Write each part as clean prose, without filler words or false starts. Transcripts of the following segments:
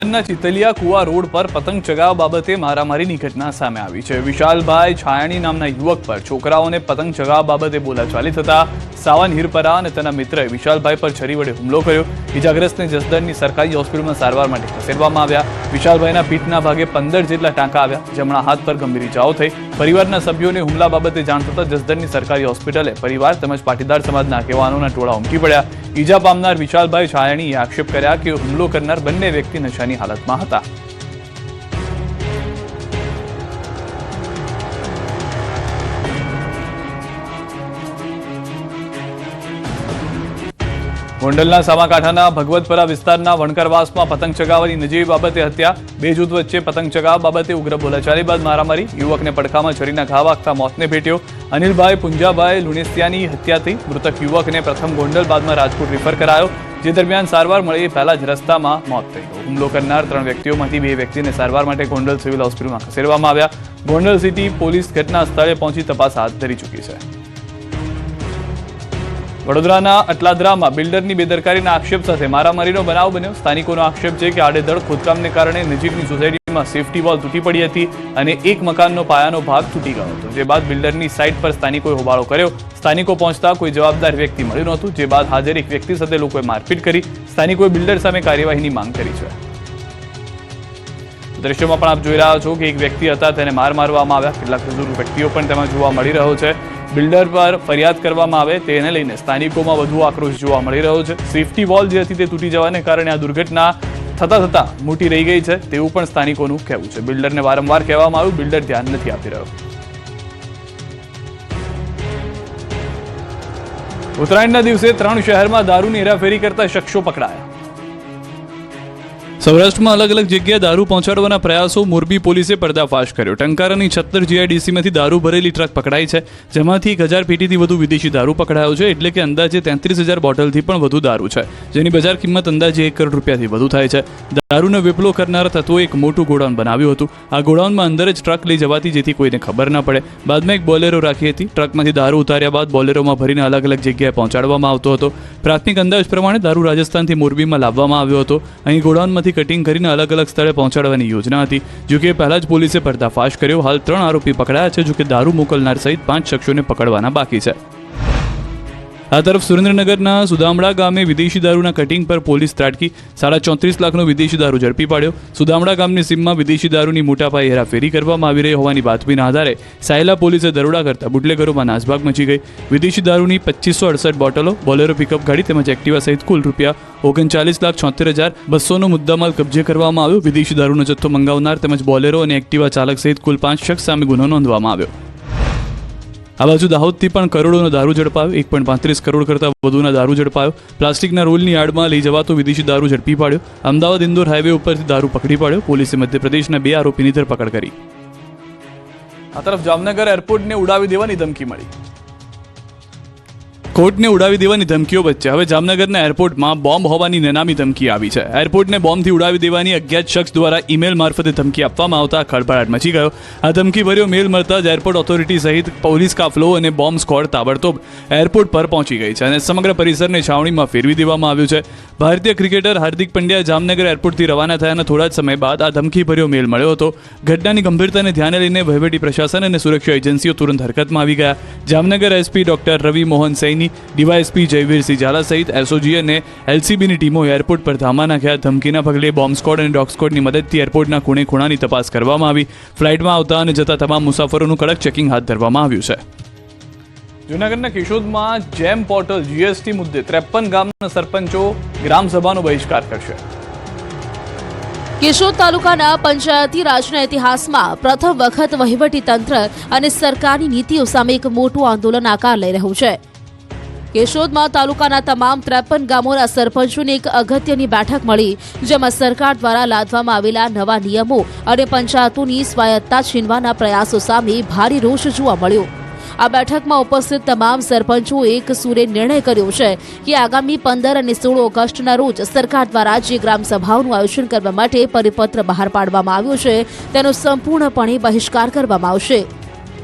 ચિતલિયા કુવા રોડ પર પતંગ ચગાવવા બાબતે મારામારીની ઘટના સામે આવી છે। વિશાલભાઈ છાયાણી નામના યુવક પર છોકરાઓને પતંગ ચગાવવા બાબતે બોલાચાલી થતા સાવન હિરપરા અને તેના મિત્રએ વિશાલભાઈ પર છરી વડે હુમલો કર્યો। ઇજાગ્રસ્તને જસદણની સરકારી હોસ્પિટલમાં સારવાર માટે ખસેડવામાં આવ્યા। વિશાલભાઈના પીઠના ભાગે 15 જેટલા ટાંકા આવ્યા, જમણા હાથ પર ગંભીર ઇજાઓ થઈ। પરિવારના સભ્યોને હુમલા બાબતે જાણ થતાં જસદણની સરકારી હોસ્પિટલે પરિવાર તેમજ પાટીદાર સમાજના આગેવાનોના ટોળા ઉમટી પડ્યા। ઈજા પામનાર વિશાલભાઈ છાયાણીએ આક્ષેપ કર્યા કે હુમલો કરનાર બંને વ્યક્તિ નશાની હાલતમાં હતા। ગોંડલના સામાકાંઠાના ભગવતપરા વિસ્તારના વણકરવાસમાં પતંગ ચગાવવાની નજીવી બાબતે હત્યા। બે જૂથ વચ્ચે પતંગ ચગાવવા બાબતે ઉગ્ર બોલાચાલી બાદ મારામારી। યુવકને પડખામાં છરીના ઘા વાગતા મોતને ભેટ્યો। અનિલભાઈ પુંજાભાઈ લુણેસિયાની હત્યા થઈ। મૃતક યુવકને પ્રથમ ગોંડલ બાદમાં રાજકોટ રિફર કરાયો, જે દરમિયાન સારવાર મળી પહેલા જ રસ્તામાં મોત થઈ ગયું। હુમલો કરનાર 3 વ્યક્તિઓમાંથી 2 વ્યક્તિને સારવાર માટે ગોંડલ સિવિલ હોસ્પિટલમાં ખસેડવામાં આવ્યા। ગોંડલ સિટી પોલીસ ઘટના સ્થળે પહોંચી તપાસ હાથ ધરી ચૂકી છે। વડોદરાના અટલાદરામાં બિલ્ડરની બેદરકારીના આક્ષેપ સાથે મારામારીનો બનાવ બન્યો। સ્થાનિકોનો આક્ષેપ છે કે આડેધડ ખોદકામને કારણે નજીકની સોસાયટીમાં સેફટી વોલ તૂટી પડી હતી અને એક મકાનનો પાયાનો ભાગ તૂટી ગયો હતો, જે બાદ બિલ્ડરની સાઇટ પર સ્થાનિકોએ હોબાળો કર્યો। સ્થાનિકો પહોંચતા કોઈ જવાબદાર વ્યક્તિ મળ્યું નહોતું, જે બાદ હાજર એક વ્યક્તિ સાથે લોકોએ મારપીટ કરી। સ્થાનિકોએ બિલ્ડર સામે કાર્યવાહીની માંગ કરી છે। દ્રશ્યોમાં પણ આપ જોઈ રહ્યા છો કે એક વ્યક્તિ હતા, તેને માર મારવામાં આવ્યા। કેટલાક બુઝુર્ગ વ્યક્તિઓ પણ તેમાં જોવા મળી રહ્યો છે। બિલ્ડર પર ફરિયાદ કરવામાં આવે તેને લઈને સ્થાનિકોમાં વધુ આક્રોશ જોવા મળી રહ્યો છે। સેફટી વોલ જે હતી તે તૂટી જવાને કારણે આ દુર્ઘટના થતા મોટી રહી ગઈ છે તેવું પણ સ્થાનિકોનું કહેવું છે। બિલ્ડરને વારંવાર કહેવામાં આવ્યું, બિલ્ડર ધ્યાન નથી આપી રહ્યો। ઉત્તરાયણના દિવસે 3 શહેરમાં દારૂની હેરાફેરી કરતા શખ્સો પકડાયા। સૌરાષ્ટ્રમાં અલગ અલગ જગ્યાએ દારૂ પહોંચાડવાના પ્રયાસો મોરબી પોલીસે પર્દાફાશ કર્યો। ટંકારાની 76 જીઆઈડીસીમાંથી દારૂ ભરેલી ટ્રક પકડાઈ છે, જેમાંથી 1000 પેટીથી વધુ વિદેશી દારૂ પકડાયો છે, એટલે કે અંદાજે 33,000 બોટલથી પણ વધુ દારૂ છે, જેની બજાર કિંમત અંદાજે 1 કરોડ રૂપિયાથી વધુ થાય છે। દારૂનો વેપલો કરનારા તત્વોએ એક મોટું ગોડાઉન બનાવ્યું હતું। આ ગોડાઉનમાં અંદર જ ટ્રક લઈ જવાતી, જેથી કોઈને ખબર ન પડે। બાદમાં એક બોલેરો રાખી હતી। ટ્રકમાંથી દારૂ ઉતાર્યા બાદ બોલેરોમાં ભરીને અલગ અલગ જગ્યાએ પહોંચાડવામાં આવતો હતો। પ્રાથમિક અંદાજ પ્રમાણે દારૂ રાજસ્થાનથી મોરબીમાં લાવવામાં આવ્યો હતો। અહીં ગોડાઉનમાંથી કટિંગ કરીને અલગ અલગ સ્થળે પહોંચાડવાની યોજના હતી। જો કે પહેલા જ પોલીસે પર્દાફાશ કર્યો। હાલ 3 આરોપી પકડાયા છે, જો કે દારૂ મોકલનાર સહિત 5 શખ્સોને પકડવાના બાકી છે। આ તરફ સુરેન્દ્રનગરના સુદામડા ગામે વિદેશી દારૂના કટિંગ પર પોલીસ ત્રાટકી। 34.5 લાખનો વિદેશી દારૂ ઝડપી પાડ્યો। સુદામડા ગામની સીમમાં વિદેશી દારૂની મોટા પાયે હેરાફેરી કરવામાં આવી રહી હોવાની બાતમીના આધારે સાયલા પોલીસે દરોડા કરતા બુટલેગરોમાં નાસભાગ મચી ગઈ। વિદેશી દારૂની 2568 બોટલો, બોલેરો પિકઅપ ગાડી તેમજ એક્ટિવા સહિત કુલ ₹39,76,200નો મુદ્દામાલ કબજે કરવામાં આવ્યો। વિદેશી દારૂનો જથ્થો મંગાવનાર તેમજ બોલેરો અને એક્ટિવા ચાલક સહિત કુલ 5 શખ્સ સામે ગુનો નોંધવામાં આવ્યો। આ બાજુ દાહોદથી પણ કરોડોનો દારૂ ઝડપાયો। 1.35 કરોડ કરતાં વધુના દારૂ ઝડપાયો। પ્લાસ્ટિકના રોલની આડમાં લઈ જવાતો વિદેશી દારૂ ઝડપી પાડ્યો। અમદાવાદ ઇન્દોર હાઈવે ઉપરથી દારૂ પકડી પાડ્યો। પોલીસે મધ્યપ્રદેશના 2 આરોપીની ધરપકડ કરી। આ તરફ જામનગર એરપોર્ટને ઉડાવી દેવાની ધમકી મળી। કોર્ટને ઉડાવી દેવાની ધમકીઓ વચ્ચે હવે જામનગરના એરપોર્ટમાં બોમ્બ હોવાની નેનામી ધમકી આવી છે। એરપોર્ટને બોમ્બથી ઉડાવી દેવાની અજ્ઞાત શખ્સ દ્વારા ઈમેલ મારફતે ધમકી આપવામાં આવતા ખળભળાટ મચી ગયો। આ ધમકીભર્યો મેલ મળતા જ એરપોર્ટ ઓથોરિટી સહિત પોલીસ કાફલો અને બોમ્બ સ્ક્વોડ તાબડતોબ એરપોર્ટ પર પહોંચી ગઈ છે અને સમગ્ર પરિસરને છાવણીમાં ફેરવી દેવામાં આવ્યું છે। ભારતીય ક્રિકેટર હાર્દિક પંડ્યા જામનગર એરપોર્ટથી રવાના થયાના થોડા જ સમય બાદ આ ધમકીભર્યો મેલ મળ્યો હતો। ઘટનાની ગંભીરતાને ધ્યાને લઈને વહીવટી પ્રશાસન અને સુરક્ષા એજન્સીઓ તુરંત હરકતમાં આવી ગયા। જામનગર એસપી ડોક્ટર રવિ મોહન સૈની, ડીવાયએસપી જયવીરસિંહ ઝાલા સહિત એસઓજી અને એલસીબીની ટીમો એરપોર્ટ પર ધામા નાખ્યા। ધમકીના પગલે બોમ્બ સ્ક્વોડ અને ડોગ સ્ક્વોડની મદદથી એરપોર્ટના ખૂણે ખૂણાની તપાસ કરવામાં આવી। ફ્લાઇટમાં આવતા અને જતા તમામ મુસાફરોનું કડક ચેકિંગ હાથ ધરવામાં આવ્યું છે। જૂનાગઢના કેશોદમાં જેમ પોર્ટલ જીએસટી મુદ્દે 53 ગામના સરપંચો ગ્રામસભાનો બહિષ્કાર કરશે। કેશોદ તાલુકાના પંચાયતી રાજના ઇતિહાસમાં પ્રથમ વખત વહીવટી તંત્ર અને સરકારની નીતિઓ સામે એક મોટું આંદોલન આકાર લઈ રહ્યું છે। કેશોદમાં તાલુકાના તમામ 53 ગામોના સરપંચોની એક અગત્યની બેઠક મળી, જેમાં સરકાર દ્વારા લાદવામાં આવેલા નવા નિયમો અને પંચાયતોની સ્વાયત્તતા છીનવાના પ્રયાસો સામે ભારે રોષ જોવા મળ્યો। આ બેઠકમાં ઉપસ્થિત તમામ સરપંચોએ એક સૂરે નિર્ણય કર્યો છે કે આગામી 15 અને 16 ઓગસ્ટના રોજ સરકાર દ્વારા જે ગ્રામસભાઓનું આયોજન કરવા માટે પરિપત્ર બહાર પાડવામાં આવ્યો છે તેનો સંપૂર્ણપણે બહિષ્કાર કરવામાં આવશે।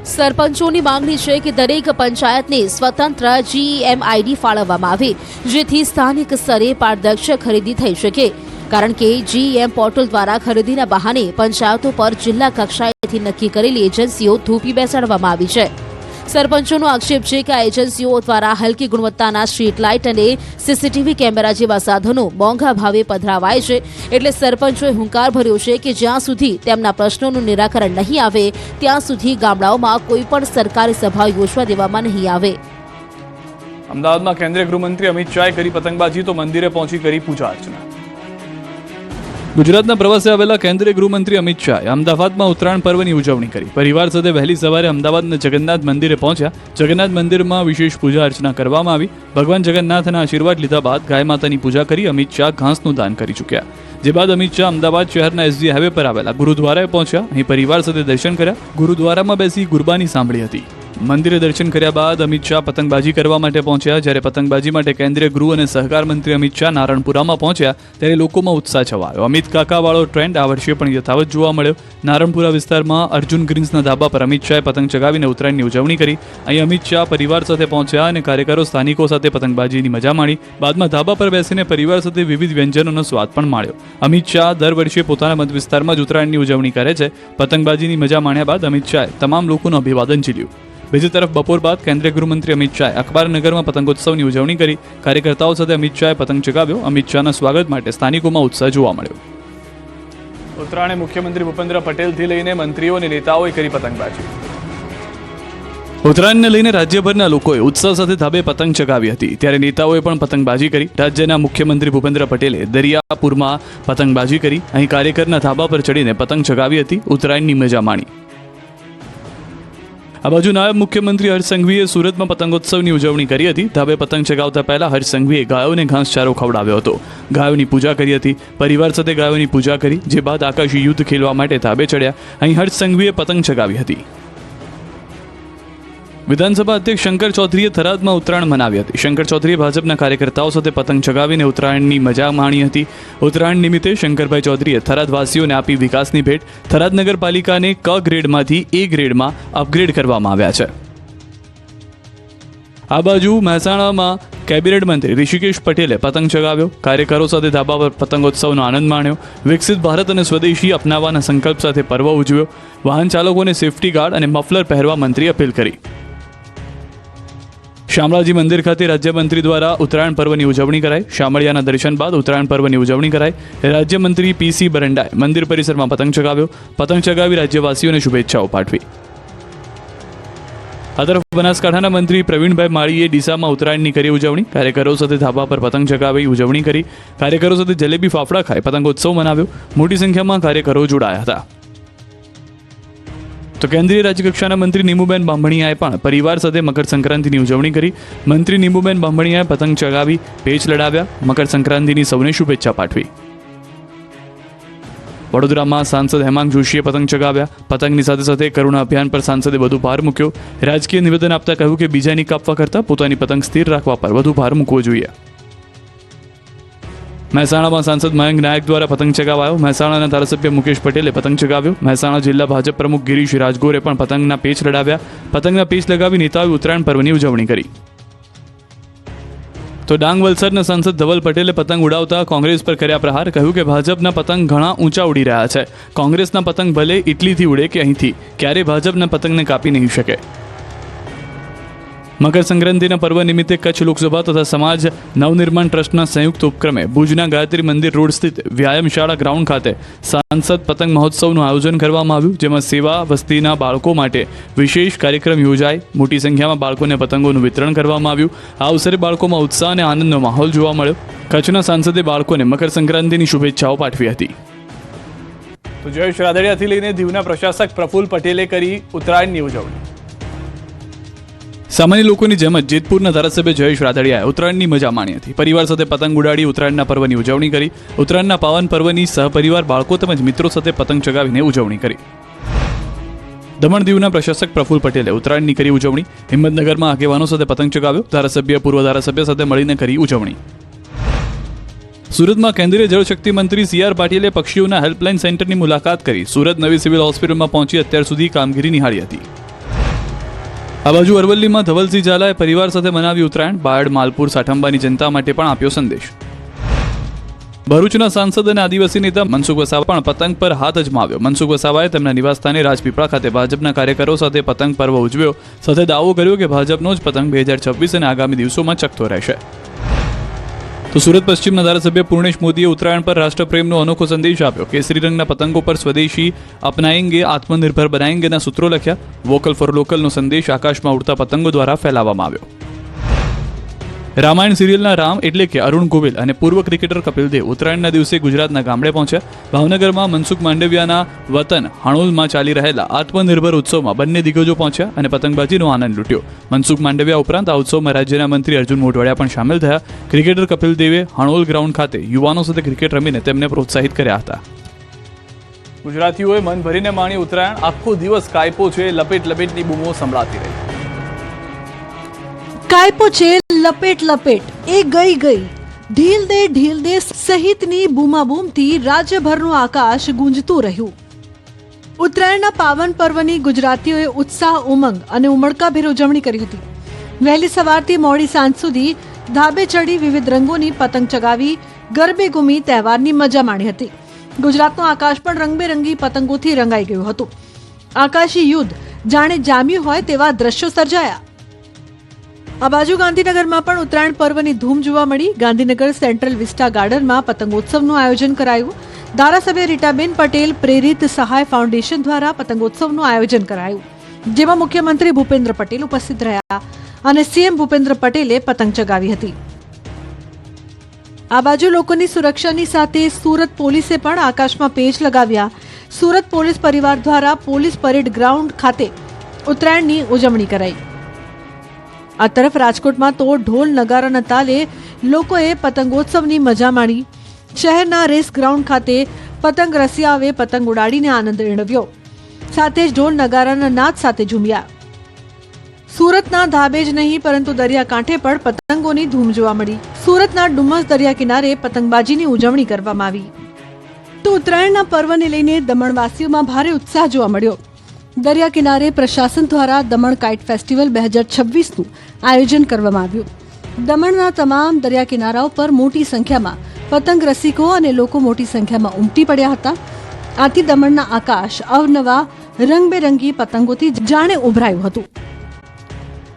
સરપંચોની માંગણી છે કે દરેક પંચાયતને સ્વતંત્ર GEM ID ફાળવવામાં આવે, જેથી સ્થાનિક સ્તરે પારદર્શક ખરીદી થઈ શકે। કારણ કે GEM પોર્ટલ દ્વારા ખરીદીના બહાને પંચાયતો પર જિલ્લા કક્ષાએથી નક્કી કરેલી એજન્સીઓ થોપી બેસાડવામાં આવી છે. સરપંચોનો આક્ષેપ છે કે આ એજન્સીઓ દ્વારા હલકી ગુણવત્તાના સ્ટ્રીટ લાઇટ અને CCTV કેમેરા જેવા સાધનો મોંઘા ભાવે પધરાવાય છે. એટલે સરપંચોએ હુંકાર ભર્યો છે કે જ્યાં સુધી તેમના પ્રશ્નોનું નિરાકરણ નહીં આવે ત્યાં સુધી ગામડાઓમાં કોઈ પણ સરકારી સભા યોજવા દેવામાં નહીં આવે. અમદાવાદમાં કેન્દ્રીય ગૃહમંત્રી અમિત શાહે કરી પતંગબાજી તો મંદિરે પહોંચી કરી પૂજા અર્ચના. ગુજરાતના પ્રવાસે આવેલા કેન્દ્રીય ગૃહમંત્રી અમિત શાહે અમદાવાદમાં ઉત્તરાયણ પર્વની ઉજવણી કરી. પરિવાર સાથે વહેલી સવારે અમદાવાદના જગન્નાથ મંદિરે પહોંચ્યા. જગન્નાથ મંદિરમાં વિશેષ પૂજા અર્ચના કરવામાં આવી. ભગવાન જગન્નાથના આશીર્વાદ લીધા બાદ ગાય માતાની પૂજા કરી અમિત શાહ ઘાસનું દાન કરી ચૂક્યા. જે બાદ અમિત શાહ અમદાવાદ શહેરના SG હાઈવે પર આવેલા ગુરુદ્વારાએ પહોંચ્યા. અહીં પરિવાર સાથે દર્શન કર્યા. ગુરુદ્વારામાં બેસી ગુરબાની સાંભળી હતી. મંદિરે દર્શન કર્યા બાદ અમિત શાહ પતંગબાજી કરવા માટે પહોંચ્યા. જ્યારે પતંગબાજી માટે કેન્દ્રીય ગૃહ અને સહકાર મંત્રી અમિત શાહ નારણપુરામાં પહોંચ્યા ત્યારે લોકોમાં ઉત્સાહ છવાયો. અમિત કાકાવાળો ટ્રેન્ડ આ વર્ષે પણ યથાવત જોવા મળ્યો. નારણપુરા વિસ્તારમાં અર્જુન ગ્રીન્સના ધાબા પર અમિત શાહે પતંગ ચગાવીને ઉત્તરાયણની ઉજવણી કરી. અહીં અમિત શાહ પરિવાર સાથે પહોંચ્યા અને કાર્યકરો સ્થાનિકો સાથે પતંગબાજીની મજા માણી. બાદમાં ધાબા પર બેસીને પરિવાર સાથે વિવિધ વ્યંજનોનો સ્વાદ પણ માણ્યો. અમિત શાહ દર વર્ષે પોતાના મત વિસ્તારમાં જ ઉત્તરાયણની ઉજવણી કરે છે. પતંગબાજીની મજા માણ્યા બાદ અમિત શાહે તમામ લોકોનું અભિવાદન ઝીલ્યું. બીજી તરફ બપોર બાદ કેન્દ્રીય ગૃહમંત્રી અમિત શાહે અખબારનગરમાં પતંગોત્સવની ઉજવણી કરી. કાર્યકર્તાઓ સાથે અમિત શાહે પતંગ ચગાવ્યો. અમિત શાહના સ્વાગત માટે સ્થાનિકોમાં ઉત્સાહ જોવા મળ્યો. ઉત્તરાયણે મુખ્યમંત્રી ભૂપેન્દ્ર પટેલથી લઈને મંત્રીઓ અને નેતાઓએ કરી પતંગબાજી. ઉત્તરાયણને લઈને રાજ્યભરના લોકોએ ઉત્સાહ સાથે ધાબે પતંગ ચગાવી હતી. ત્યારે નેતાઓએ પણ પતંગબાજી કરી. રાજ્યના મુખ્યમંત્રી ભૂપેન્દ્ર પટેલે દરિયાપુરમાં પતંગબાજી કરી. અહીં કાર્યકરના ધાબા પર ચડીને પતંગ ચગાવી હતી. ઉત્તરાયણની મજા માણી. આ બાજુ નાયબ મુખ્યમંત્રી હર્ષ સંઘવીએ સુરતમાં પતંગોત્સવની ઉજવણી કરી હતી. ધાબે પતંગ ચગાવતા પહેલા હર્ષ સંઘવીએ ગાયોને ઘાસચારો ખવડાવ્યો હતો. ગાયોની પૂજા કરી હતી. પરિવાર સાથે ગાયોની પૂજા કરી. જે બાદ આકાશી યુદ્ધ ખેલવા માટે ધાબે ચડ્યા. અહીં હર્ષ સંઘવીએ પતંગ ચગાવી હતી. વિધાનસભા અધ્યક્ષ શંકર ચૌધરીએ થરાદમાં ઉત્તરાયણ મનાવી હતી. શંકર ચૌધરીએ ભાજપના કાર્યકર્તાઓ સાથે પતંગ ચગાવીને ઉત્તરાયણની મજા માણી હતી. ઉત્તરાયણ નિમિત્તે શંકરભાઈ ચૌધરીએ થરાદવાસીઓને આપી વિકાસની ભેટ. થરાદ નગરપાલિકાને ક ગ્રેડમાંથી A ગ્રેડમાં અપગ્રેડ કરવામાં આવ્યા છે. આ બાજુ મહેસાણામાં કેબિનેટ મંત્રી ઋષિકેશ પટેલે પતંગ ચગાવ્યો. કાર્યકરો સાથે ધાબા પર પતંગોત્સવનો આનંદ માણ્યો. વિકસિત ભારત અને સ્વદેશી અપનાવવાના સંકલ્પ સાથે પર્વ ઉજવ્યો. વાહન ચાલકોને સેફટી ગાર્ડ અને મફલર પહેરવા મંત્રી અપીલ કરી. શામળાજી મંદિર ખાતે રાજ્યમંત્રી દ્વારા ઉત્તરાયણ પર્વની ઉજવણી કરાઈ. શામળિયાના દર્શન બાદ ઉત્તરાયણ પર્વની ઉજવણી કરાઈ. રાજ્યમંત્રી PC બરંડાએ મંદિર પરિસરમાં પતંગ ચગાવ્યો. પતંગ ચગાવી રાજ્યવાસીઓને શુભેચ્છાઓ પાઠવી. આ તરફ બનાસકાંઠાના મંત્રી પ્રવીણભાઈ માળીએ ડીસામાં ઉત્તરાયણની કરી ઉજવણી. કાર્યકરો સાથે ધાબા પર પતંગ ચગાવી ઉજવણી કરી. કાર્યકરો સાથે જલેબી ફાફડા ખાઈ પતંગોત્સવ મનાવ્યો. મોટી સંખ્યામાં કાર્યકરો જોડાયા હતા. તો કેન્દ્રીય રાજ્યકક્ષાના મંત્રી નીમુબેન બાંભણિયાએ પણ પરિવાર સાથે મકર સંક્રાંતિની ઉજવણી કરી. મંત્રી નીમુબેન બાંભણિયાએ પતંગ ચગાવી પેચ લડાવ્યા. મકર સંક્રાંતિની સૌને શુભેચ્છા પાઠવી. વડોદરામાં સાંસદ હેમાંગ જોશીએ પતંગ ચગાવ્યા. પતંગની સાથે સાથે કરુણા અભિયાન પર સાંસદે વધુ ભાર મૂક્યો. રાજકીય નિવેદન આપતા કહ્યું કે બીજાની કાપવા કરતાં પોતાની પતંગ સ્થિર રાખવા પર વધુ ભાર મૂકવો જોઈએ. મહેસાણામાં સાંસદ મયંક નાયક દ્વારા પતંગ ચગાવાયો. મહેસાણાના ધારાસભ્ય મુકેશ પટેલે પતંગ ચગાવ્યો. મહેસાણા જિલ્લા ભાજપ પ્રમુખ ગિરીશ રાજગોરે પણ પતંગના પેચ લડાવ્યા. પતંગના પેચ લગાવી નેતાઓએ ઉત્તરાયણ પર્વની ઉજવણી કરી. તો ડાંગ વલસાડના સાંસદ ધવલ પટેલે પતંગ ઉડાવતા કોંગ્રેસ પર કર્યા પ્રહાર. કહ્યું કે ભાજપના પતંગ ઘણા ઊંચા ઉડી રહ્યા છે. કોંગ્રેસના પતંગ ભલે ઇટલીથી ઉડે કે અહીંથી, ક્યારે ભાજપના પતંગને કાપી નહીં શકે. મકર સંક્રાંતિના પર્વ નિમિત્તે કચ્છ લોકસભા તથા સમાજ નવનિર્માણ ટ્રસ્ટના સંયુક્ત ઉપક્રમે ભુજના ગાયત્રી મંદિર રોડ સ્થિત વ્યાયામશાળા ગ્રાઉન્ડ ખાતે સાંસદ પતંગ મહોત્સવનું આયોજન કરવામાં આવ્યું. જેમાં સેવા વસ્તીના બાળકો માટે વિશેષ કાર્યક્રમ યોજાય. મોટી સંખ્યામાં બાળકોને પતંગોનું વિતરણ કરવામાં આવ્યું. આ અવસરે બાળકોમાં ઉત્સાહ અને આનંદનો માહોલ જોવા મળ્યો. કચ્છના સાંસદે બાળકોને મકર સંક્રાંતિની શુભેચ્છાઓ પાઠવી હતી. તો જયેશ રાદડિયાથી લઈને દીવના પ્રશાસક પ્રફુલ્લ પટેલે કરી ઉત્તરાયણની ઉજવણી. સામાન્ય લોકોની જેમ જ જેતપુરના ધારાસભ્ય જયેશ રાદડિયાએ ઉત્તરાયણની મજા માણી હતી. પરિવાર સાથે પતંગ ઉડાડી ઉત્તરાયણના પર્વની ઉજવણી કરી. ઉત્તરાયણના પાવન પર્વની સહપરિવાર બાળકો તેમજ મિત્રો સાથે પતંગ ચગાવીને ઉજવણી કરી. દમણ દીવના પ્રશાસક પ્રફુલ્લ પટેલે ઉત્તરાયણની કરી ઉજવણી. હિંમતનગરમાં આગેવાનો સાથે પતંગ ચગાવ્યો. ધારાસભ્ય પૂર્વ ધારાસભ્ય સાથે મળીને કરી ઉજવણી. સુરતમાં કેન્દ્રીય જળશક્તિ મંત્રી CR પાટીલે પક્ષીઓના હેલ્પલાઇન સેન્ટરની મુલાકાત કરી. સુરત નવી સિવિલ હોસ્પિટલમાં પહોંચી અત્યાર સુધી કામગીરી નિહાળી હતી. આ બાજુ અરવલ્લીમાં ધવલસિંહ ઝાલાએ પરિવાર સાથે મનાવી ઉત્તરાયણ. બાયડ, માલપુર, સાઠંબાની જનતા માટે પણ આપ્યો સંદેશ. ભરૂચના સાંસદ અને આદિવાસી નેતા મનસુખ વસાવા પણ પતંગ પર હાથ અજમાવ્યો. મનસુખ વસાવાએ તેમના નિવાસસ્થાને રાજપીપળા ખાતે ભાજપના કાર્યકરો સાથે પતંગ પર્વ ઉજવ્યો. સાથે દાવો કર્યો કે ભાજપનો જ પતંગ 2026 અને આગામી દિવસોમાં ચકતો રહેશે. તો સુરત પશ્ચિમના ધારાસભ્ય પૂર્ણેશ મોદીએ ઉત્તરાયણ પર રાષ્ટ્રપ્રેમનો અનોખો સંદેશ આપ્યો. કેસરી રંગના પતંગો પર સ્વદેશી અપનાએંગે, આત્મનિર્ભર બનાએંગેના સૂત્રો લખ્યા. વોકલ ફોર લોકલનો સંદેશ આકાશમાં ઉડતા પતંગો દ્વારા ફેલાવવામાં આવ્યો. રામાયણ સિરિયલના રામ એટલે કે અરુણ ગોવિલ અને પૂર્વ ક્રિકેટર કપિલ દેવ ઉત્તરાયણના દિવસે ગુજરાતના ગામડે પહોંચ્યા. ભાવનગરમાં મનસુખ માંડવિયાના વતન હાણોલમાં ચાલી રહેલા આત્મનિર્ભર ઉત્સવમાં બંને દિગ્ગજો પહોંચ્યા અને પતંગબાજીનો આનંદ લૂટ્યો. મનસુખ માંડવિયા ઉપરાંત આ ઉત્સવમાં રાજ્યના મંત્રી અર્જુન મોઢવાડિયા પણ સામેલ થયા. ક્રિકેટર કપિલ દેવે હાણોલ ગ્રાઉન્ડ ખાતે યુવાનો સાથે ક્રિકેટ રમીને તેમને પ્રોત્સાહિત કર્યા હતા. ગુજરાતીઓએ મન ભરીને માણી ઉત્તરાયણ. આખો દિવસ કાયપો છે, લપેટ લપેટની બૂમો સંભળાતી રહી. કાયપો છે, લપેટ લપેટ, એ ગઈ ઢીલ દે સહિતની બૂમાબૂમથી રાજ્યભરનું આકાશ ગુંજતું રહ્યું. ઉત્તરાયણના પાવન પર્વની ગુજરાતીઓએ ઉત્સાહ, ઉમંગ અને ઉમળકાભેર ઉજવણી કરી હતી. વહેલી સવારથી મોડી સાંજ સુધી ધાબે ચડી વિવિધ રંગોની પતંગ ચગાવી ગરબે ઘૂમી તહેવારની મજા માણી હતી. ગુજરાતનું આકાશ પણ રંગબેરંગી પતંગોથી રંગાઈ ગયું હતું. આકાશી યુદ્ધ જાણે જામ્યું હોય તેવા દ્રશ્યો સર્જાયા. આ બાજુ ગાંધીનગરમાં પણ ઉત્તરાયણ પર્વની ધૂમ જોવા મળી. ગાંધીનગર સેન્ટ્રલ વિસ્ટા ગાર્ડનમાં પતંગોત્સવનું આયોજન કરાયું. ધારાસભ્ય રીટાબેન પટેલ પ્રેરિત સહાય ફાઉન્ડેશન દ્વારા પતંગોત્સવનું આયોજન કરાયું, જેમાં મુખ્યમંત્રી ભૂપેન્દ્ર પટેલ ઉપસ્થિત રહ્યા અને સીએમ ભૂપેન્દ્ર પટેલે પતંગ ચગાવી હતી. આ બાજુ લોકોની સુરક્ષાની સાથે સુરત પોલીસે પણ આકાશમાં પેચ લગાવ્યા. સુરત પોલીસ પરિવાર દ્વારા પોલીસ પરેડ ગ્રાઉન્ડ ખાતે ઉત્તરાયણની ઉજવણી કરાઈ. આ તરફ રાજકોટમાં તો ઢોલ નગારાના તાલે લોકોએ પતંગોત્સવની મજા માણી. શહેરના રેસ ગ્રાઉન્ડ ખાતે પતંગ રસિયાઓએ પતંગ ઉડાડીને આનંદ મેળવ્યો. સાથે જ ઢોલ નગારાના નાદ સાથે ઝૂમ્યા. સુરતના ધાબે જ નહીં પરંતુ દરિયાકાંઠે પણ પતંગોની ધૂમ જોવા મળી. સુરતના ડુમસ દરિયા કિનારે પતંગબાજીની ઉજવણી કરવામાં આવી. તો ઉત્તરાયણના પર્વને લઈને દમણવાસીઓમાં ભારે ઉત્સાહ જોવા મળ્યો. દરિયા કિનારે પ્રશાસન દ્વારા દમણ કાઇટ ફેસ્ટિવલ 2026નું આયોજન કરવામાં આવ્યું. દમણના તમામ દરિયા કિનારાઓ પર મોટી સંખ્યામાં પતંગ રસિકો અને લોકો મોટી સંખ્યામાં ઉમટી પડ્યા હતા. આથી દમણના આકાશ અવનવા રંગબેરંગી પતંગોથી જાણે ઉભરાયું હતું.